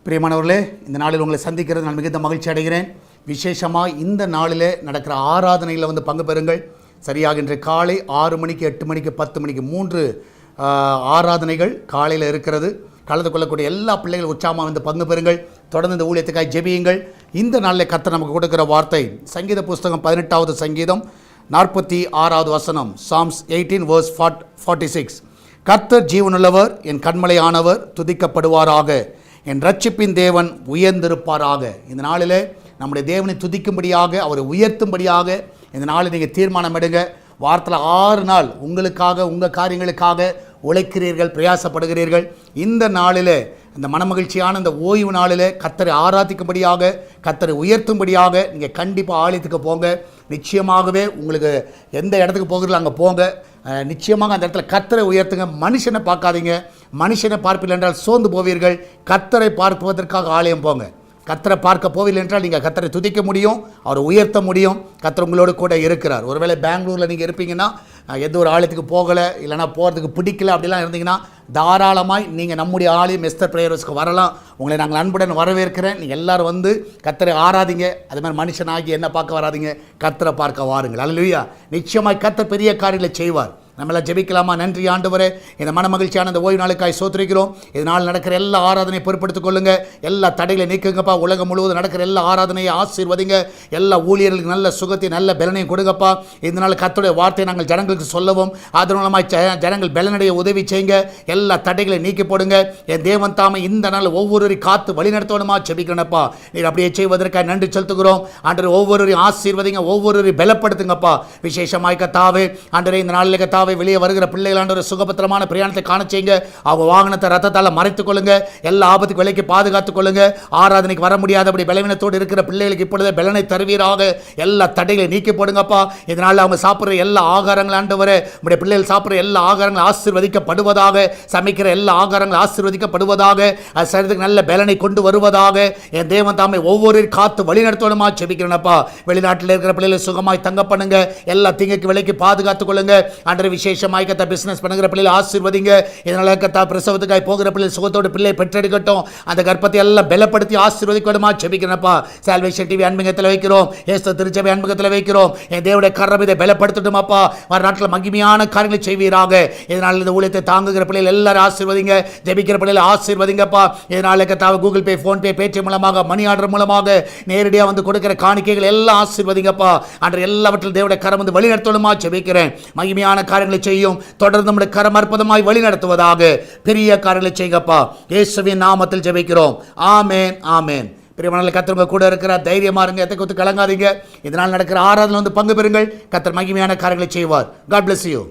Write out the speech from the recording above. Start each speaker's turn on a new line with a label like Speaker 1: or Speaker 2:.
Speaker 1: பிரியமானவர்களே, இந்த நாளில் உங்களை சந்திக்கிறது நான் மிகுந்த மகிழ்ச்சி அடைகிறேன். விசேஷமாக இந்த நாளில் நடக்கிற ஆராதனையில் வந்து பங்கு பெறுங்கள். சரியாக இன்று காலை 6 மணிக்கு, 8 மணிக்கு, 10 மணிக்கு 3 ஆராதனைகள் காலையில் இருக்கிறது. கலந்து கொள்ளக்கூடிய எல்லா பிள்ளைகளும் உற்சாகமாக வந்து பங்கு பெறுங்கள். தொடர்ந்து இந்த ஊழியத்துக்காக ஜெபியுங்கள். இந்த நாளில் கர்த்தர் நமக்கு கொடுக்கிற வார்த்தை சங்கீத புஸ்தகம் 18வது சங்கீதம் 46வது வசனம், Psalms 18 verse 46. கர்த்தர் ஜீவனுள்ளவர், என் கண்மலையானவர் துதிக்கப்படுவாராக, என் ரட்சிப்பின் தேவன் உயர்ந்திருப்பாராக. இந்த நாளில் நம்முடைய தேவனை துதிக்கும்படியாக, அவரை உயர்த்தும்படியாக இந்த நாளில் நீங்கள் தீர்மானம் எடுங்க. வாரத்தில் 6 நாள் உங்களுக்காக, உங்கள் காரியங்களுக்காக உழைக்கிறீர்கள், பிரயாசப்படுகிறீர்கள். இந்த நாளில், இந்த மனமகிழ்ச்சியான இந்த ஓய்வு நாளில் கர்த்தரை ஆராதிக்கும்படியாக, கர்த்தரை உயர்த்தும்படியாக நீங்கள் கண்டிப்பாக ஆலயத்துக்கு போங்க. நிச்சயமாகவே உங்களுக்கு எந்த இடத்துக்கு போகிறீங்களோ அங்கே போங்க. நிச்சயமாக அந்த இடத்துல கர்த்தரை உயர்த்துங்க. மனுஷனை பார்க்காதீங்க. மனுஷனை பார்ப்பீர்கள் என்றால் சோர்ந்து போவீர்கள். கர்த்தரை பார்ப்பதற்காக ஆலயம் போங்க. கர்த்தரை பார்க்க போவீர்கள் என்றால் நீங்கள் கர்த்தரை துதிக்க முடியும், அவரை உயர்த்த முடியும். கர்த்தர் உங்களோடு கூட இருக்கிறார். ஒருவேளை பெங்களூரில் நீங்கள் இருப்பீங்கன்னா, எந்த ஒரு ஆலயத்துக்கு போகலை, இல்லைனா போகிறதுக்கு பிடிக்கல அப்படிலாம் இருந்தீங்கன்னா, தாராளமாய் நீங்கள் நம்முடைய ஆலயம் எஸ்தர் பிரேயர்ஸ்க்கு வரலாம். உங்களை நாங்கள் அன்புடன் வரவேற்கிறேன். நீங்கள் எல்லோரும் வந்து கர்த்தரை ஆராதிங்க. அது மாதிரி மனுஷனாகி என்ன பார்க்க வராதிங்க, கர்த்தரை பார்க்க வாருங்கள். அல்லேலூயா. நிச்சயமாய் கர்த்தர் பெரிய காரியங்களை செய்வார். நம்மளாம் ஜெபிக்கலாமா? நன்றி ஆண்டவரே, இந்த மனமகிழ்ச்சியான இந்த ஓய்வு நாளுக்காய் சோத்திரிக்கிறோம். இதனால் நடக்கிற எல்லா ஆராதனையை பொறுப்படுத்திக் கொள்ளுங்க. எல்லா தடைகளை நீக்குங்கப்பா. உலகம் முழுவதும் நடக்கிற எல்லா ஆராதனையை ஆசீர்வதிங்க. எல்லா ஊழியர்களுக்கு நல்ல சுகத்தை, நல்ல பலனையும் கொடுங்கப்பா. இதனால் கர்த்தருடைய வார்த்தையை நாங்கள் ஜனங்களுக்கு சொல்லவும், அதன் மூலமாய் ஜனங்கள் பலனடைய உதவி செய்யுங்க. எல்லா தடைகளை நீக்கி போடுங்க. என் தேவன் தாமே இந்த நாள் ஒவ்வொருவரையும் காத்து வழி நடத்தணுமா ஜெபிக்கிறேன்ப்பா. நீர் அப்படியே செய்வதற்காக நன்றி செலுத்துகிறோம். ஆண்டவரே, ஒவ்வொருவரையும் ஆசீர்வதிங்க, ஒவ்வொருவரையும் பலப்படுத்துங்கப்பா. விசேஷமாய் கர்த்தாவே, ஆண்டவரே, இந்த நாளில் கர்த்தாவே வெளியே வருகிற பிள்ளைகளாண்ட ஒரு சுகபத்திரமான பிரயாணத்தை காண செய்யுங்க. அவங்க வாகனத்தை ரத்தத்தால் மறைத்துக் கொள்ளுங்க. எல்லா ஆபத்துக்கு விலைக்கு பாதுகாத்துக் கொள்ளுங்க. ஆராதனைக்கு வர முடியாதபடி பலவீனத்தோடு இருக்கிற பிள்ளைகளுக்கு இப்பொழுது பலனை தருவீராக. எல்லா தடைகளை நீக்கி போடுங்கப்பா. இதனால் அவங்க சாப்பிட்ற எல்லா ஆகாரங்கள் ஆண்டவரே, உங்களுடைய பிள்ளைகள் சாப்பிட்ற எல்லா ஆகாரங்களும் ஆசீர்வதிக்கப்படுவதாக. சமைக்கிற எல்லா ஆகாரங்களும் ஆசீர்வதிக்கப்படுவதாக. அது சரீரத்துக்கு நல்ல பலனை கொண்டு வருவதாக. என் தேவன் தாமே ஒவ்வொரு காத்து வழி நடத்தணுமா ஜெபிக்கிறேனப்பா. வெளிநாட்டில் இருக்கிற பிள்ளைகளை சுகமாய் தங்க பண்ணுங்க. எல்லா தீங்குக்கு விலைக்கு பாதுகாத்துக் கொள்ளுங்க. அன்று விசேஷமாய் கர்த்தா பிசினஸ் பண்ணுகிற பிள்ளைகளை ஆசீர்வதிங்க. இதனால கர்த்தா பிரசவத்துக்காய் போகிற பிள்ளை சுகத்தோடு பிள்ளை பெற்றெடுக்கட்டும். அந்த கர்ப்பத்தை எல்லாம் பலப்படுத்தி ஆசீர்வதிக்கணுமா ஜெபிக்கிறேனப்பா. சால்வேஷன் டிவி அன்பகத்தில் வைக்கிறோம். ஏசு திருச்சபை அன்பகத்தில் வைக்கிறோம். என் தேவனுடைய கரம் இதை பலப்படுத்தட்டுமாப்பா. வர நாட்டில் மகிமையான காரியங்களை செய்வீராக. இதனால் இந்த ஊழியத்தை தாங்குகிற பிள்ளைகள் எல்லாரும் ஆசீர்வதிங்க. ஜெபிக்கிற பிள்ளைகளை ஆசீர்வதிங்கப்பா. இதனால கர்த்தா கூகுள் பே, ஃபோன்பே, பேடிஎம் மூலமாக, மணி ஆர்டர் மூலமாக நேரடியாக வந்து கொடுக்கிற காணிக்கைகள் எல்லாம் ஆசீர்வதிங்கப்பா. அன்று எல்லாவற்றிலும் தேவனுடைய கரம் வந்து வழி நடத்தணுமா ஜெபிக்கிறேன். மகிமையான காரியங்களை செய்யும். தொடர்ந்து நம்முடைய கரம் அற்புதமாய் வழி நடத்துவதாக. பெரிய காரியங்களை செய்யுங்கப்பா. இயேசுவின் நாமத்தில் ஜெபிக்கிறோம். ஆமென், ஆமென். பிரியமானவர்களே, கர்த்தர் கூட இருக்கிற தைரியமா இருங்க. எதை குறித்து கலங்காதீங்க. இதனால் நடக்கிற ஆராதனை வந்து பங்கு பெறுங்கள். கர்த்தர் மகிமையான காரியங்களை செய்வார். God bless you.